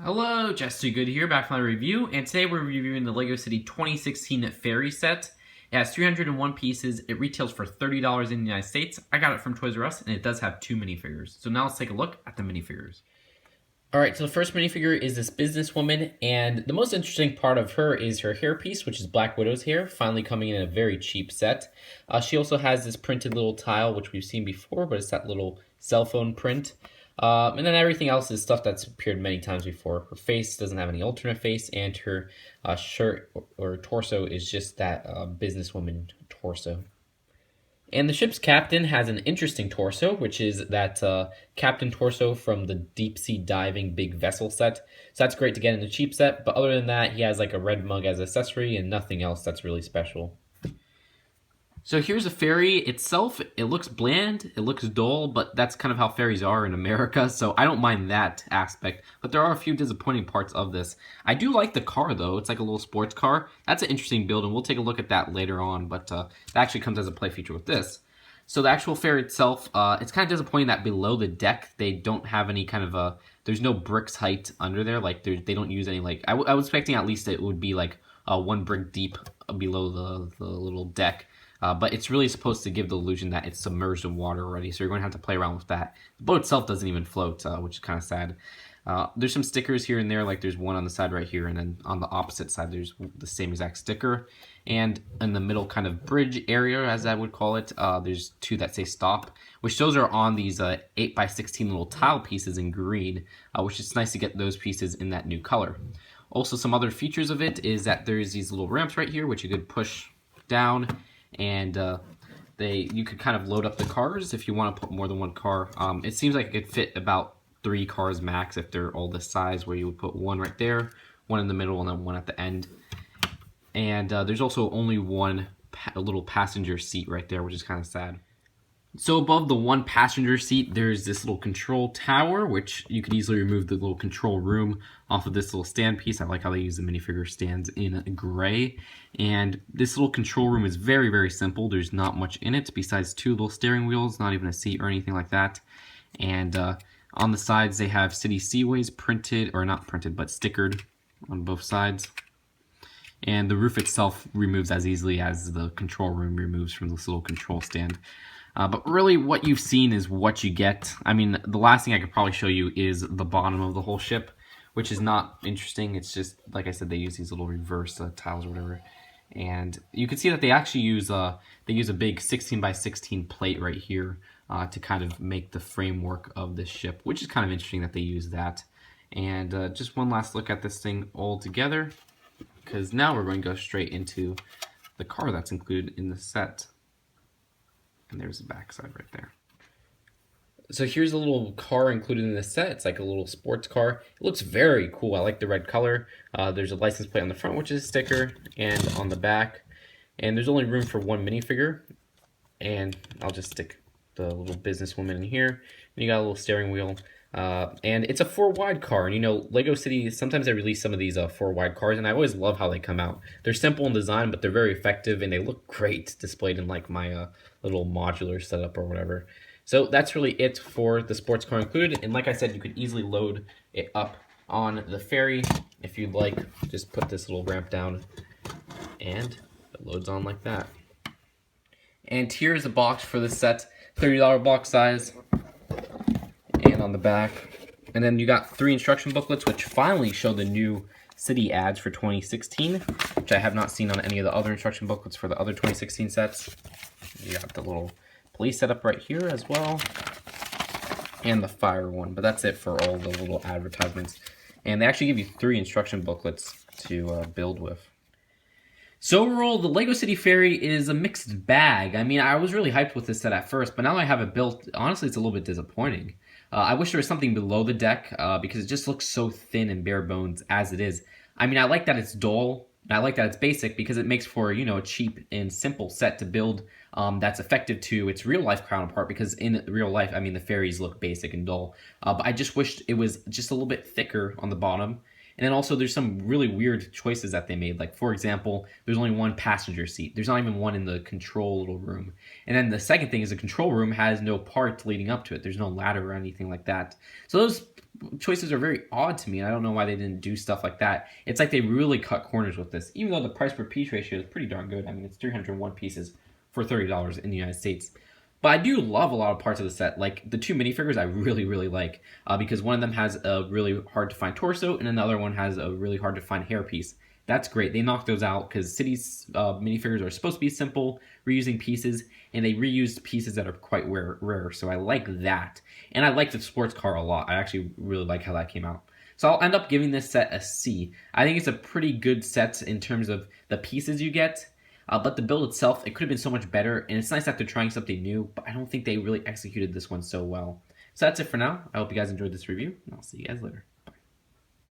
Hello, Just Too Good here, back from my review, and today we're reviewing the LEGO City 2016 Ferry set. It has 301 pieces, it retails for $30 in the United States. I got it from Toys R Us, and it does have 2 minifigures. So now let's take a look at the minifigures. Alright, so the first minifigure is this businesswoman, and the most interesting part of her is her hairpiece, which is Black Widow's hair, finally coming in a very cheap set. She also has this printed little tile, which we've seen before, but it's that little cell phone print. And then everything else is stuff that's appeared many times before. Her face doesn't have any alternate face, and her shirt or torso is just that businesswoman torso. And the ship's captain has an interesting torso, which is that captain torso from the deep sea diving big vessel set. So that's great to get in the cheap set, but other than that, he has like a red mug as accessory and nothing else that's really special. So here's a ferry itself. It looks bland, it looks dull, but that's kind of how ferries are in America, so I don't mind that aspect. But there are a few disappointing parts of this. I do like the car, though. It's like a little sports car. That's an interesting build, and we'll take a look at that later on, but that actually comes as a play feature with this. So the actual ferry itself, it's kind of disappointing that below the deck, they don't have any kind of there's no bricks height under there. Like, they don't use any, like, I was expecting at least it would be, like, 1 brick deep below the little deck. But it's really supposed to give the illusion that it's submerged in water already, so you're going to have to play around with that. The boat itself doesn't even float, which is kind of sad. There's some stickers here and there, like there's one on the side right here, and then on the opposite side there's the same exact sticker. And in the middle kind of bridge area, as I would call it, there's 2 that say stop, which those are on these 8x16 little tile pieces in green, which is nice to get those pieces in that new color. Also, some other features of it is that there's these little ramps right here, which you could push down, and you could kind of load up the cars if you want to put more than 1 car. It seems like it could fit about 3 cars max if they're all this size, where you would put 1 right there, 1 in the middle, and then 1 at the end. And there's also only 1 little passenger seat right there, which is kind of sad. So above the 1 passenger seat, there's this little control tower, which you could easily remove the little control room off of this little stand piece. I like how they use the minifigure stands in gray. And this little control room is very, very simple. There's not much in it besides 2 little steering wheels, not even a seat or anything like that. And on the sides, they have City Seaways printed, or not printed, but stickered on both sides. And the roof itself removes as easily as the control room removes from this little control stand. But really, what you've seen is what you get. I mean, the last thing I could probably show you is the bottom of the whole ship, which is not interesting. It's just, like I said, they use these little reverse tiles or whatever. And you can see that they actually use a big 16x16 plate right here to kind of make the framework of this ship, which is kind of interesting that they use that. And just one last look at this thing all together, because now we're going to go straight into the car that's included in the set. And there's the back side right there. So here's a little car included in the set. It's like a little sports car. It looks very cool. I like the red color. There's a license plate on the front, which is a sticker, and on the back. And there's only room for 1 minifigure. And I'll just stick the little businesswoman in here. And you got a little steering wheel. And it's a 4-wide car. And you know, LEGO City, sometimes they release some of these 4-wide cars, and I always love how they come out. They're simple in design, but they're very effective, and they look great displayed in like my little modular setup or whatever. So that's really it for the sports car included. And like I said, you could easily load it up on the ferry if you'd like. Just put this little ramp down, and it loads on like that. And here's the box for the set, $30 box size. And on the back, and then you got 3 instruction booklets, which finally show the new city ads for 2016, which I have not seen on any of the other instruction booklets for the other 2016 sets. You got the little police setup right here as well, and the fire one, but that's it for all the little advertisements. And they actually give you 3 instruction booklets to build with. So overall, the LEGO City Ferry is a mixed bag. I mean, I was really hyped with this set at first, but now that I have it built, honestly, it's a little bit disappointing. I wish there was something below the deck because it just looks so thin and bare bones as it is. I mean, I like that it's dull, and I like that it's basic because it makes for, you know, a cheap and simple set to build that's effective to its real-life counterpart, because in real life, I mean, the ferries look basic and dull. But I just wished it was just a little bit thicker on the bottom, And then also there's some really weird choices that they made. Like for example, there's only one passenger seat. There's not even one in the control little room. And then the second thing is the control room has no part leading up to it. There's no ladder or anything like that. So those choices are very odd to me, and I don't know why they didn't do stuff like that. It's like they really cut corners with this, even though the price per piece ratio is pretty darn good. I mean, it's 301 pieces for $30 in the United States. But I do love a lot of parts of the set. Like the two minifigures, I really, really like because one of them has a really hard to find torso, and another one has a really hard to find hairpiece. That's great. They knocked those out because City's minifigures are supposed to be simple, reusing pieces, and they reused pieces that are quite rare. So I like that. And I like the sports car a lot. I actually really like how that came out. So I'll end up giving this set a C. I think it's a pretty good set in terms of the pieces you get. But the build itself, it could have been so much better. And it's nice that they're trying something new, but I don't think they really executed this one so well. So that's it for now. I hope you guys enjoyed this review, and I'll see you guys later.